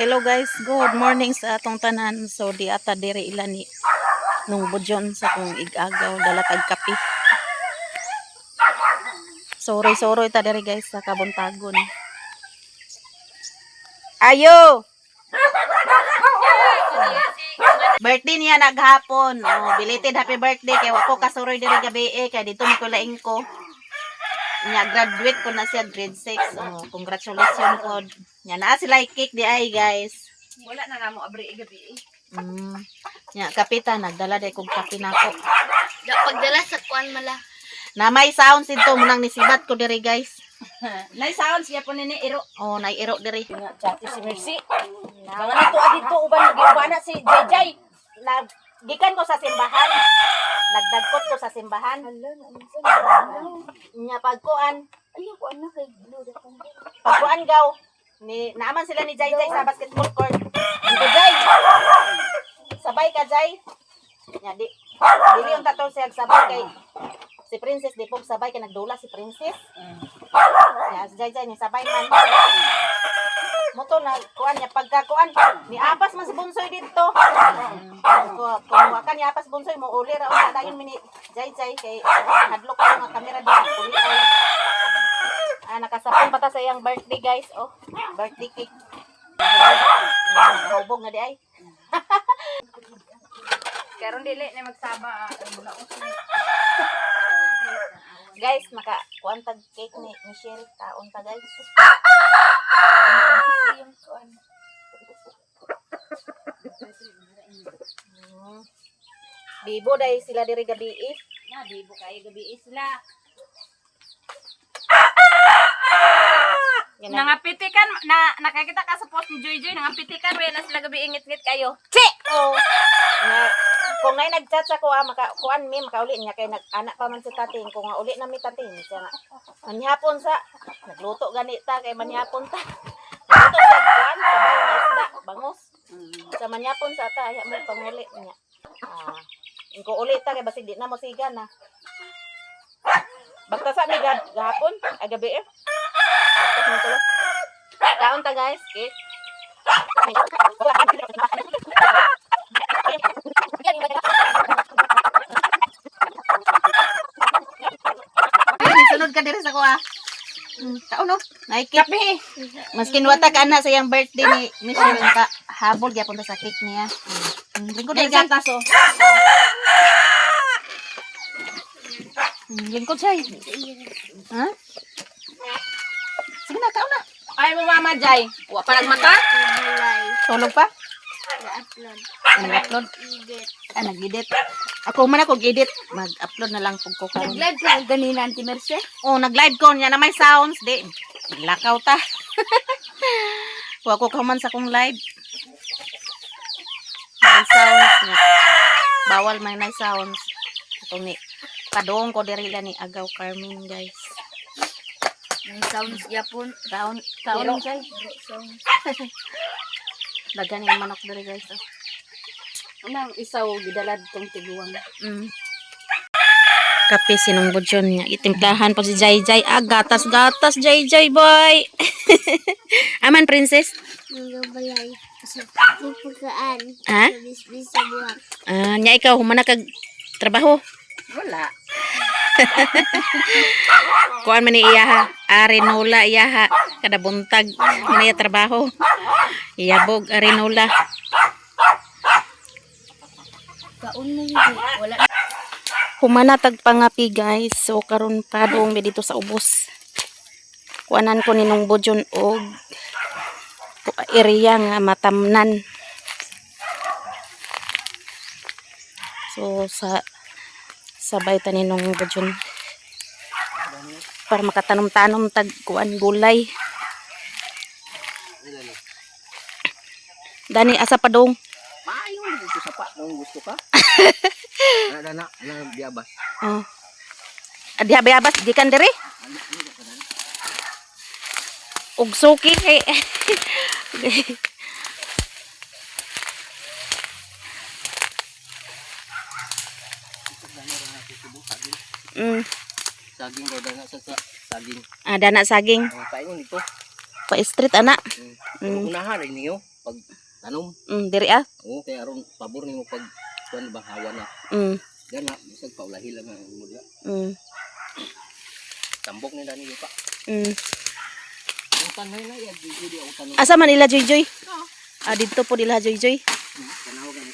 Hello guys, good morning sa atong tanan. So di ata diri ilan ni nung budyon sa kung igagaw dalatag kape. Soroy ta diri guys sa kabuntagon. Ayo. Birthday niya naghapon. Oh, belated happy birthday kay wako kasuroy diri gabi kay dito ni ko laing ko. Nya graduate ko na siya grade 6. Oh, congratulations po. Nya naa sila cake di ay guys. Wala na namo abri gabi. Nya kapita nagdala day kog kape nako. Pagdala sa kuan mala. Na may sounds dito munang nisibat ko diri guys. Nay sounds ya po nini iro. Oh, nay iro diri. Chati si Mercy. Mga nato adito uban giubana si JJ. Gikan ko sa simbahan. Nagdagkot ko sa simbahan. Nya pagkuan. Ayo ko anak kay Luda. Pagkuan gaw. Ni naaman sila ni Jay sa basketball court. Ito Jay. Sabay ka Jay. Nya di. Dili yung tatol siya sabay kay si Princess di po sabay kay nagdula si Princess. Nya si Jay ni sabay man. Moto na kuan niya pagkakuan ni apas man si Bunsoy dito. Kung wakan ni apas Bunsoy mo uli ra una dayon mini Jay kay hadlok ko nga kamera dito uli ay. Nakasapon pa ta sa iyang birthday guys. Oh, birthday cake. Hubog na di ay. Karon dili na magsaba Guys, maka kuan tag cake ni Michelle kaon ta guys. yung kuan. Bibo dai sila diri gabi eh. Na bibo kay gabi sila. Nangapitikan na nakakita ka sa post ni Joy nangapitikan we na sila gabi ingit-ngit kayo. Chi! Oh. Kung ngay nag-chat sa ko maka kuan mi makauli niya kay nag-anak pa man si tating kung nga uli na mi tating siya nga. Manihapon sa nagluto ganita kay manihapon ta. Nagluto siya kuan sabay nga isda bangos. Sa manihapon sa ta aya mo panguli niya. Ingko uli ta kay basig di na mo siga na. Basta sa mi gahapon gabi eh. Basta mo tulo. Kaon ta guys, cake. Sunod ka diri sa ko Kaon no? Naikip. Maskin wata ka na sa iyang birthday ni Michelle ka habol gyapon ta sa cake niya. Lingkod ay gatas oh. Lingkod siya. Ha? Sige na, kaon na. Ay mo mama Jay. Wa pa nagmata? Tulog pa? Upload. Nag-upload? Nag-edit. Ako man ako edit. Mag-upload na lang pag ko karon. Nag-live ka ganina Auntie Mercy? Oh, nag-live ko niya na may sounds. Di, lakaw ta. Kuha ko kaman sa kong live. May sounds. Bawal may sounds. Itong ni, kadong ko dirila ni Agaw Carmen, guys. May sounds yapon. Kaon siya. Sounds. Dagan yung manok diri guys. Unang isaw gidalad tong tiguang. Kape sinumbod yun niya. Itimplahan po si Jay. Gatas Jay boy. Aman princess? Nagabalay. Sa pupukaan. Ha? Sa bisbis sa buhak. Nya ikaw humana kag trabaho. Wala. Kuan man ni iyaha. Arinola iyaha. Kada buntag maniya trabaho. Iyabog arinola. Kaon mo wala. Humana tag pangapi guys. So karon pa dong dito sa ubos. Kuanan ko ninong budyon og area nga matamnan. So sa sabay ta ninong budyon para makatanom-tanom tag kuan gulay. Dani asa pa dong? Maayo dito sa pa kung gusto ka. na biabas. Oh. Adi habay-abas gikan diri? Og suki kay Saging daw dana sa saging. Dana saging. Paingon ito. Pa street ana. Unahan rin niyo. pag tanom. Diri ah. Oo, kaya aron pabor nimo pag kuan ba hawa na. Gana bisag paulahi lang ang mudya. Tambok ni dani pa. Ang tanay na ya di ang tanong. Asa man ila Joy Joy? Dito po nila Joy Joy. Tanaw gani.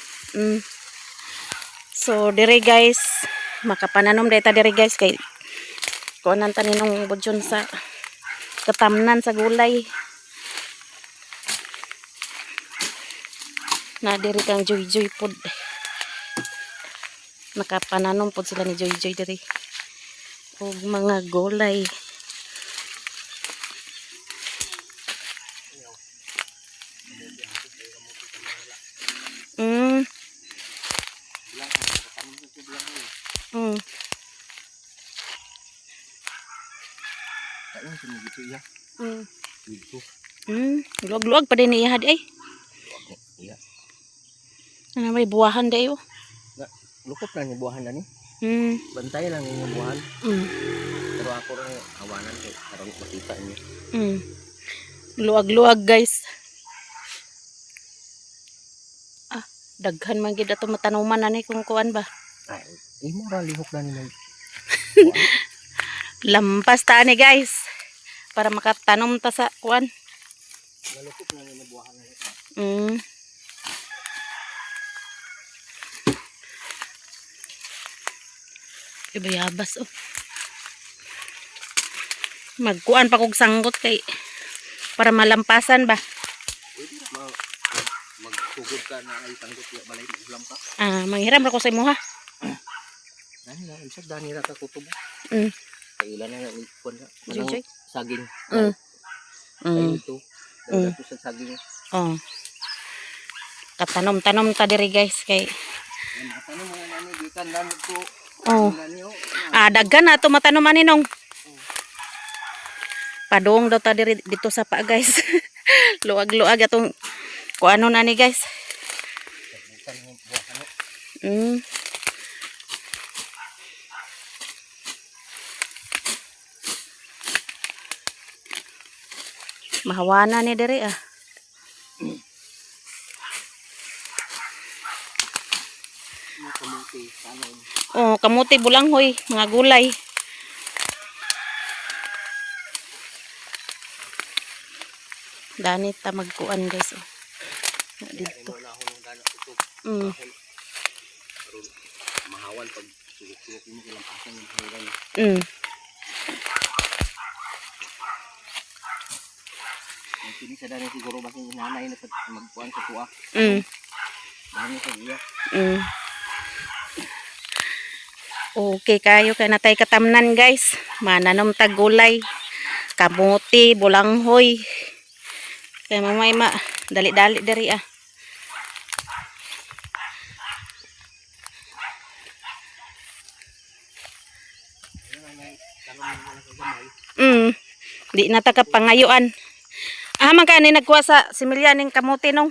So dire guys, makapananom data dire guys kay kuanan ta ninong budyon sa katamnan sa gulay. Na dire kang Joy Joy pod. Nakapananom pod sila ni Joy Joy dire. Og mga gulay. Kain sini gitu ya. Gitu. Luag-luag pa din iya ay. Iya. Ano may buwahan dayo. Lukop na ni buahan na ni. Bantay lang yung buahan. Pero ako rin awanan kay karon makita niyo. Luag-luag guys. Daghan man gid ato matanuman na ni kung kuan ba. Ay, imo ra lihok na ni mag. Lampas ta ni guys. Para makatanom ta sa kuan. Nalukop na ni buahan na. Ibayabas oh. Magkuan pa kog sanggot kay para malampasan ba. Pwede na magsugod ka na ay tanggot ya balay ulam pa. Manghiram ra ko sa imo ha. Dani na insag dani ra ka kutob. Kay ilan na ni kun na. Joy. Saging. Ay ito. Dala ko sa saging. Katanom-tanom ta diri guys kay Ano mga nani gikan dan to. Daghan na to matanom ninong. Padong daw ta diri dito sa pa guys. Luag-luag atong kuano na ni guys. Mahawana ni diri ah. Kamuti bulanghoy, mga gulay. Dani ta magkuan guys oh. Dito. Mahawan pag sulok-sulok mo ilang pasang yung hanggang. Kini sa dani siguro ba yung nanay na magkuan sa tuwa. Dani sa iya. Okay kayo kay natay katamnan guys. Mananom tag gulay. Kamuti, bulanghoy. Kay mamay dali-dali diri ah. Di na ta kapangayuan. Man kani nagkuha sa similya ning kamuti nong.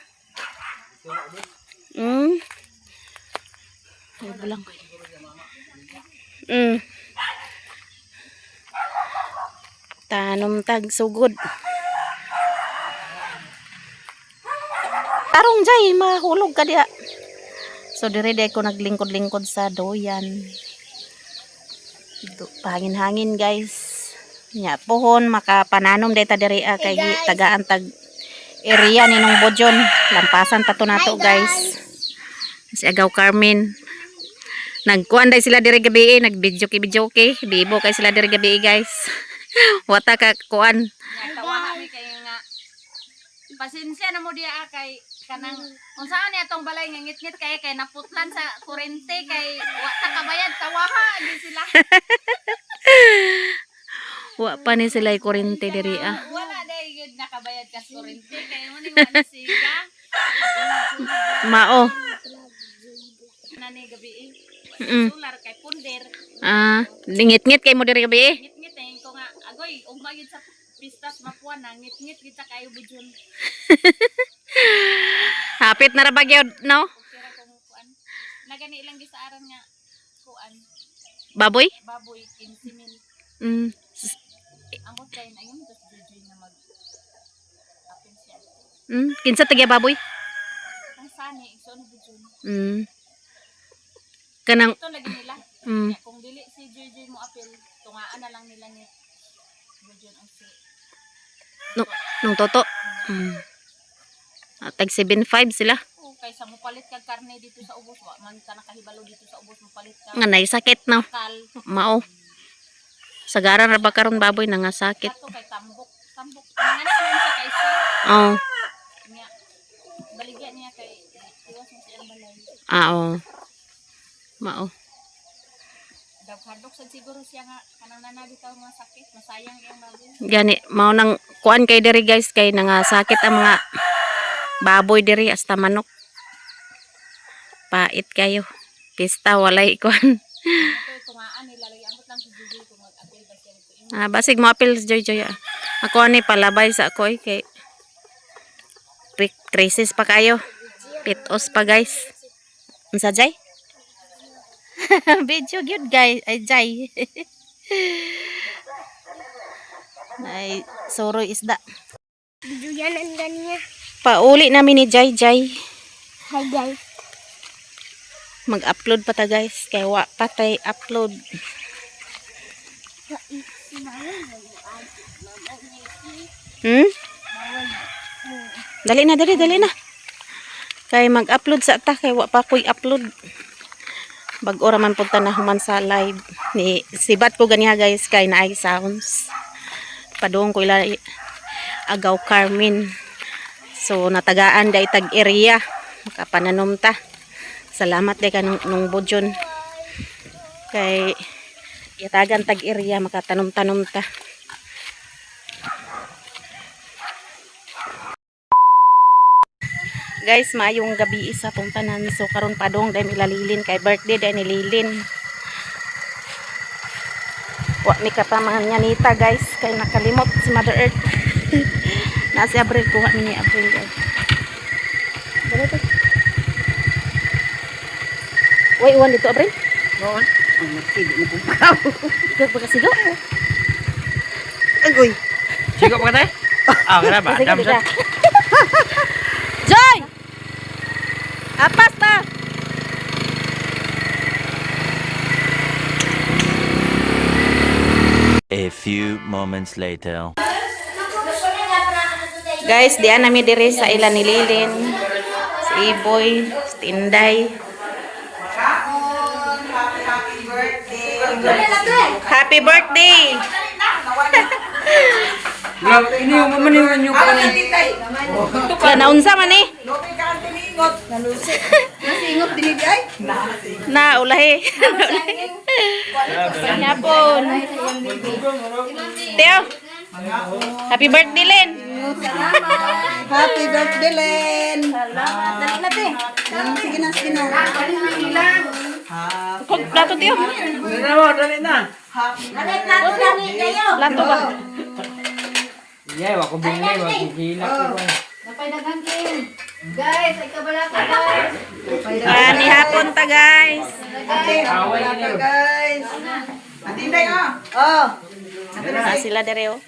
Ay bulanghoy. Tanom tag sugod. Tarong jay mahulog ka diha. So dire day ko naglingkod-lingkod sa doyan. Pahangin-hangin guys. Nya pohon makapananom day ta dire kay tagaan tag area ninong Bodyon. Lampasan ta to nato guys. Si Agaw Carmen. Nagkuan day sila dire gabi, nag-video ki, bibo kay sila dire gabi guys. Wata ka kuan. Tawa kami kay nga. Pasensya na mo diya kay kanang unsaan ni atong balay nga ngit-ngit kay naputlan sa kurente kay wata kabayad tawaha di sila. Wa pa ni sila kurente diri ah. Wala day gid nakabayad ka kurente kay mo ni wala siga. Mao. Nani gabi solar kay punder. Ngit-ngit kay mo diri gabi. Ngit-ngit eh ko nga agoy ugma gid sa pistas mapuan na ngit-ngit gid ta kayo Bodyon. Hapit na ra bagyo no? Kira ko kuan. Nagani ilang gi sa aran nga kuan. Baboy? Baboy 15,000. Ang kay na yun just na mag apin siya. Kinsa tagya baboy? Ang sani, igsoon na dyan. Kanang Ito lagi nila. mm. Kaya kung dili si Joy mo apil, tungaan na lang nila ni Bujon ang si. Nung toto. Tag 7.5 sila. Oh, kaysa mo palit kag karne dito sa ubos, wa man ka nakahibalo dito sa ubos mo palit ka. Nga nay sakit na. Kal, Mao. Sagaran ra ba karon baboy na nga sakit. kato kay tambok. Tambok. Ang anak mo sa kaysa. Oh. Niya. Baligya niya kay iwas mo siyang balay. Oo. Mao. Dagkadok sad siguro siya nga kanang nanabitaw mga sakit, masayang yung baboy. Gani mao nang kuan kay diri guys kay nangasakit ang mga baboy diri hasta manok. Pait kayo. Pista walay kuan. Ito tungaan nila lagi ang lang si Joy kung mag-apil ba siya nito. Basig mo apil Joy Joy. Ako ani palabay sa ako kay crisis pa kayo. Pitos pa guys. Unsa jay? Video gyud guys. Ay jay. Ay soroy isda. Duyanan ganyan. Pauli namin ni Jay Jay. Hi guys. Mag-upload pa ta guys. Kay wa pa tay upload. Dali na, dali na. Kay mag-upload sa ta kay wa pa ko'y upload. Bag-o ra man punta na human sa live ni sibat ko ganiha guys kay naay sounds. Padung ko ila agaw Carmen. So natagaan day tag area makapananom ta. Salamat day kanung nung Bujon. Kay itagan tag area makatanom-tanom ta. Guys, maayong gabi isa tong tanan. So karon padong day milalilin kay birthday day ni Lilin. Wa mi ka pa mga nyanita guys kay nakalimot si Mother Earth. Na si Abril kuha ni Abril guys. Dito. Wait, uwan dito Abril? Noon. Ang magsigo ni Pukaw. Ikaw ba kasigo? Agoy. Sigo pa ka tayo? Kaya ba? Kasigo Adam dito. sa... Joy! Apas ta! A few moments later. Guys, diyan nami diri sa ila ni Lilin. Si Iboy, si Tinday. Happy birthday! Ini yung mamaniwan nyo pa ni. Naunsa man eh? Nasingot dinig ay. Na ulahi. Yapon. Teo. Happy birthday Len. Happy birthday, Len! Dali na te. Sige na, sige na. Kung plato Teo. Dali na. Alit na to dali kayo. Plato ba? Yeah, wako bingay, wako hilak. Napay daghang king. Guys, ay kabala ka guys. Ni hapon ta guys. Away na. Guys! Atinday, oh! Sila dere oh.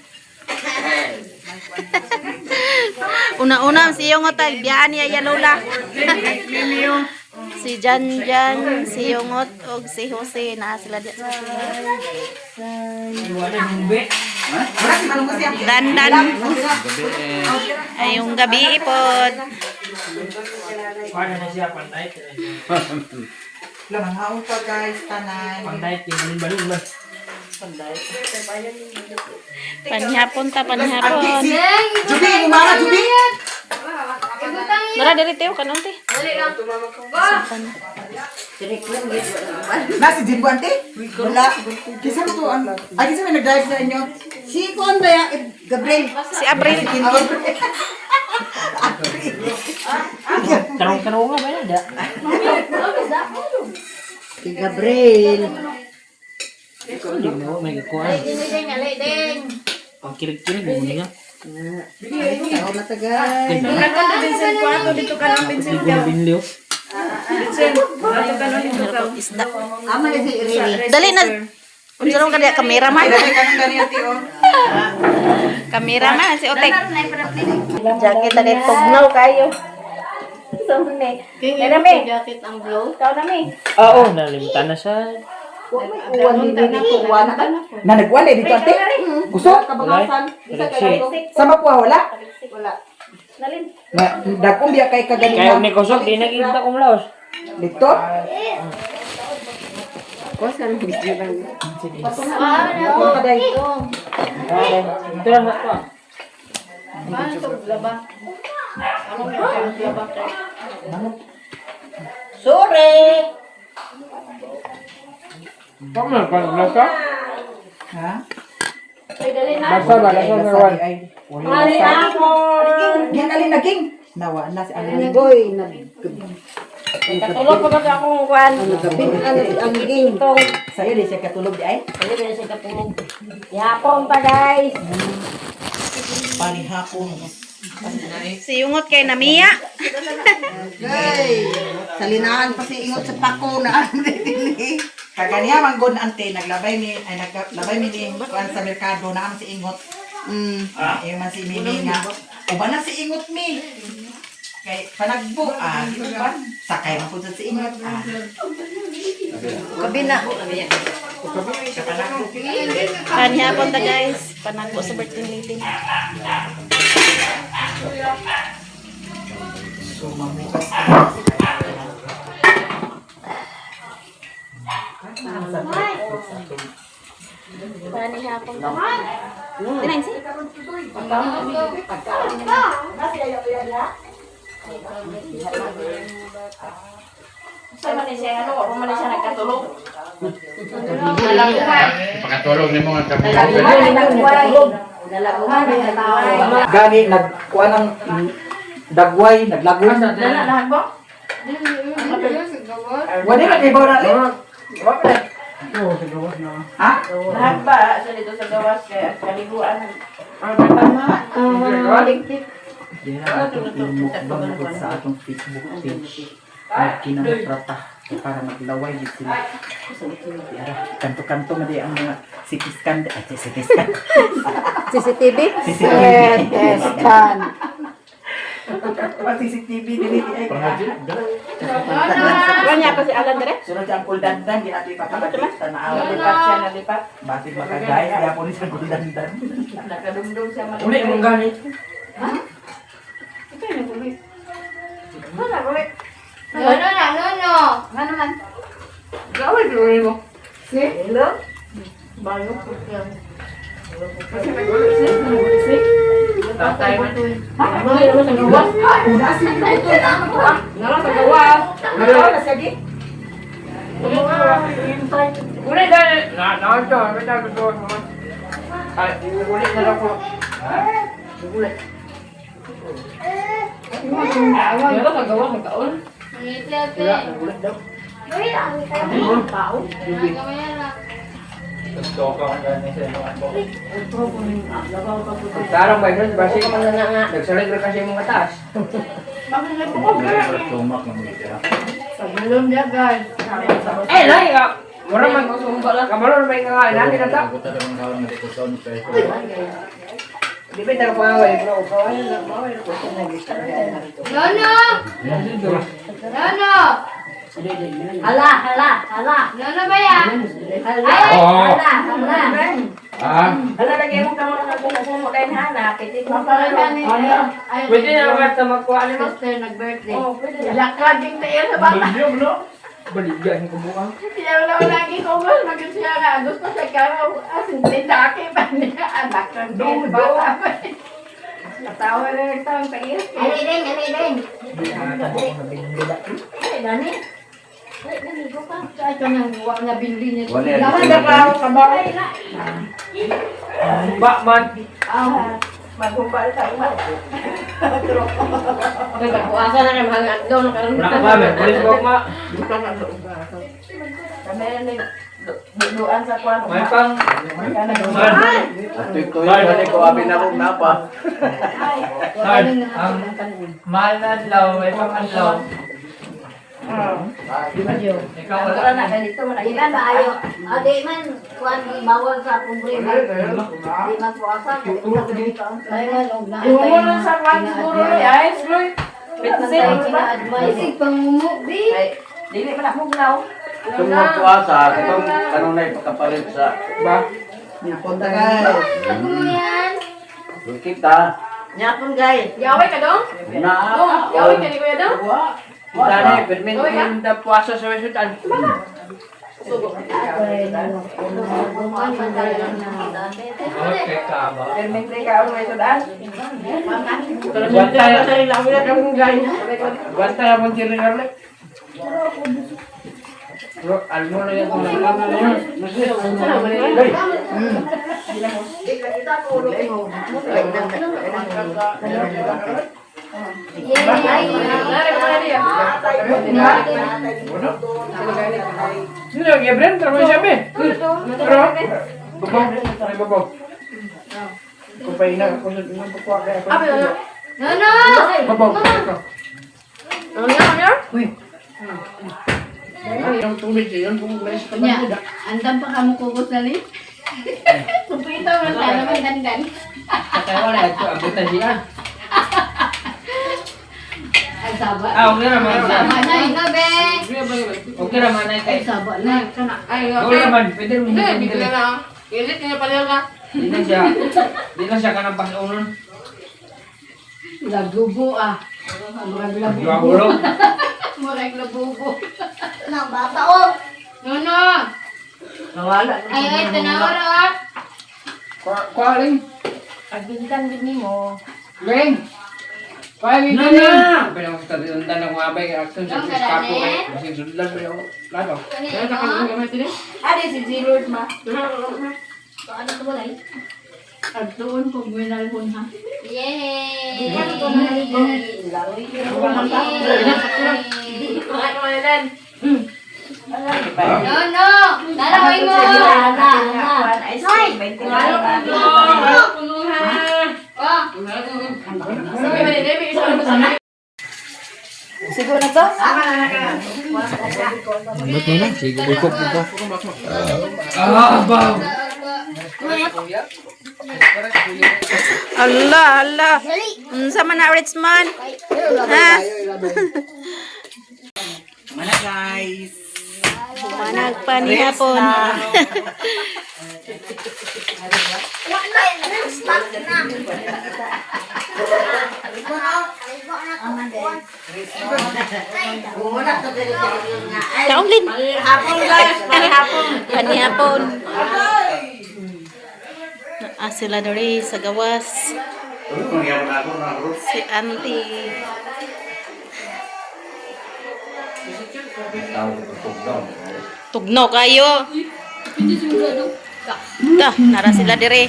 Una-una si Yongot ay biyaan niya ya Lola. Si Janjan, si Yongot ug si Jose na sila di. Dandan. Ayong gabi ipod. Paano na siya pantay? Lamang haon pa, guys, tanan. Pantay, tingin balon ba? Panhapon ta panhapon. Jubi, umara, Jubi! Nara diri Teo kanon te. Nasi din buwan, te? Wala. Kisa mo to, ay, kisa may nag-drive sa inyo? Si Kuan ba ya? Gabriel. Si Abril. Tarong-tarong nga ba yan? Si Gabriel. Hindi mo, may kakuha. Ang kirig-kirig mo niya. Tao na tagay. Binliw. Isda. Ama na si Irene. Dali na. Unsa ron ka cameraman? Ay, kanang ganyan, te, oh. Kameraman si Otek. Danar na ipra-clinic. Jacket na dito tugnaw kayo. So ni. Nami. Jacket ang blow. Ikaw nami. Oo, nalimutan na siya. Uwan din dito. Uwan ka. Na nagwan eh dito ate. Gusto? Kabangasan. Sama po wala? Wala. Nalin. Na dagkong biya kay Kaya kaganina. ni Kusog, di nakikita kong laos. Dito? Ako ka day. Ito lang ito. Paano ito laba? Ano may laba tayo? Sorry. Kamu kan lasa? Ha? Ay, dali na. Lasa ba? Lasa ba? Wan? Mali ako. Yan alin naging. Nawa na si Alin Boy. Katulog ko ba akong kwan? Ang giging. Sa'yo di siya katulog di ay? Yapon pa guys. Panihapon. Siyungot kay Namiya. Gay! Salinaan pa si ingot sa pako na Kaganiya manggod ante naglabay mi ay naglabay mi ni kuan sa merkado na si ingot. Yung man si Mimi nga. Uban na si ingot mi. Kay panagbo sakay man pud sa si ingot Kabina. Panihapon ta guys. Panagpo sa birthday meeting. Panihapon ta. Tinay si. Sa man siya ano, ako man siya nagkatulog. Pakatulog ni mo nga kami. Gani nagkuan ng dagway, naglagon. Wala na kay Bora le. Ha? Lahat ba sa dito sa gawas kaya kaliguan. Sa atong Facebook page. Kinamutrata para maglaway din sila. Kanto-kanto na di ang mga CT scan. CT scan. CCTV? CCTV. Scan. CCTV dili di ay. Kanya pa si Alan dire? Sunod ang kuldandan ginati pa kapatid tanaaw. Lipat siya na lipat. Batik makagay ya po ni sa kuldandan. Nakadumdum siya man. Uli mong ganit. Wala ulit. No. Ano man? Gawin tuloy mo. Hello? Bayo ko yan. Tatay man. Ano naman sa gawas? Nalang sa gawas. Ano na siya di? Uli dahil. Nakakita. May gusto ko naman. Ay, uli na lang ko. Uli. Ano sa gawas ng kaon? Wala, uli daw. Tarang ba yun? Basi ka man na nga. Nagsalig rin kasi mga taas. Pagulong niya, guys. Eh, lai ka. Mura man. Kamalo na may nga. Natin na ta. Di ba tayo pangaway? Nono! Hala. Nono ba yan? Hala. Ala lagi mo kamo na kumo kay hana, kiti mo Pwede na naman sa magkuha ni Mas. Master nag-birthday. Lakad yung tayo sa bata. Baligyan ko buka. Siya wala lagi ko mo maging siya nga gusto sa kamo asin tindaki pa niya anak ng bata. Natawa na nagtawang tayo. Alideng. Ay, dani. Ito nang huwag na binili niya. Naman na pa ako kabaw. Ba man. Maghumbal ka iman. Nagkakuasa na ng mga daw na karoon. Wala ka ba? Pulis ko ma. Kami na duduan sa kwan. May pang. Atoy-toy ko abi na kong napa. Ang mahal na adlaw. May pang adlaw. Ikaw wala. Wala na ganito wala. Ilan maayo. Adi man kuan bawal sa kumbre. Di man puasa. Ay man og na. Iwan mo lang sa kwan siguro ni Ice, Loy. Bitsin. Isig pangumo di. Dili pa na mo gnaw. Itong magpuasa, itong kanong na ipakapalit sa Ba? Punta guys. Ano yan? kita. Nyapon guys. Yaway ka dong? Na. Yaway ka ni Kuya dong? Kita ni, permin da puasa sa wesutan. Okay ka ba? Permin ka ang wesutan. Bantay sa ilang wala kang gay. Bantay ang tiring arle. Bro, almo na yan. Sino lagi Bren? Terus siapa? Bro, babaw. Kupain na ako sa pinang pakuha kaya ako. Nono. Babaw. Uy. Yung tubig yun, kung may sa Nya, tabi. andam pa kamu kukos na ni. Kumpito man tayo naman dandan. Kaya wala ito, ang buta siya. Ay saba. Okay naman. Manay na be. Okay naman na Ay ito. saba na. Okay naman, pwede mo hindi na. Ilit niya pala ka. Di na siya kanang pas-unon. Lagubo ah. Murag labubo. Dua ulo. Murag labubo. Nang bata oh. Nono. Nawala. Ay tanawar ah. Kualing. Agintan din mo. Leng. Kualing ka na. Pero mas katulundan ng mga bay. Action sa Yung kapo. kadanin? Masing sudlan mo yung lato. Kani Kaya nakalungan gamit din. Adi si Zero ma. ano to balay? Agtuon ko ginalhon ha. Yay! Ano to na ito? No, no! Laraway mo! Siguro na to? Baw. Allah. Unsa man na Rich man? Ha? Mana guys. Manag pa ni hapon. Kaunglin. Hapon guys. Hapon. Panihapon. Sila dori sa gawas. Si Auntie. Tugno kayo. Dah, nara sila dire.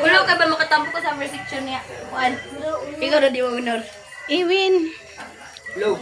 Ulo ka ba makatampo ko sa first section niya? Juan. Ikaw na di mo minor. Iwin. Low.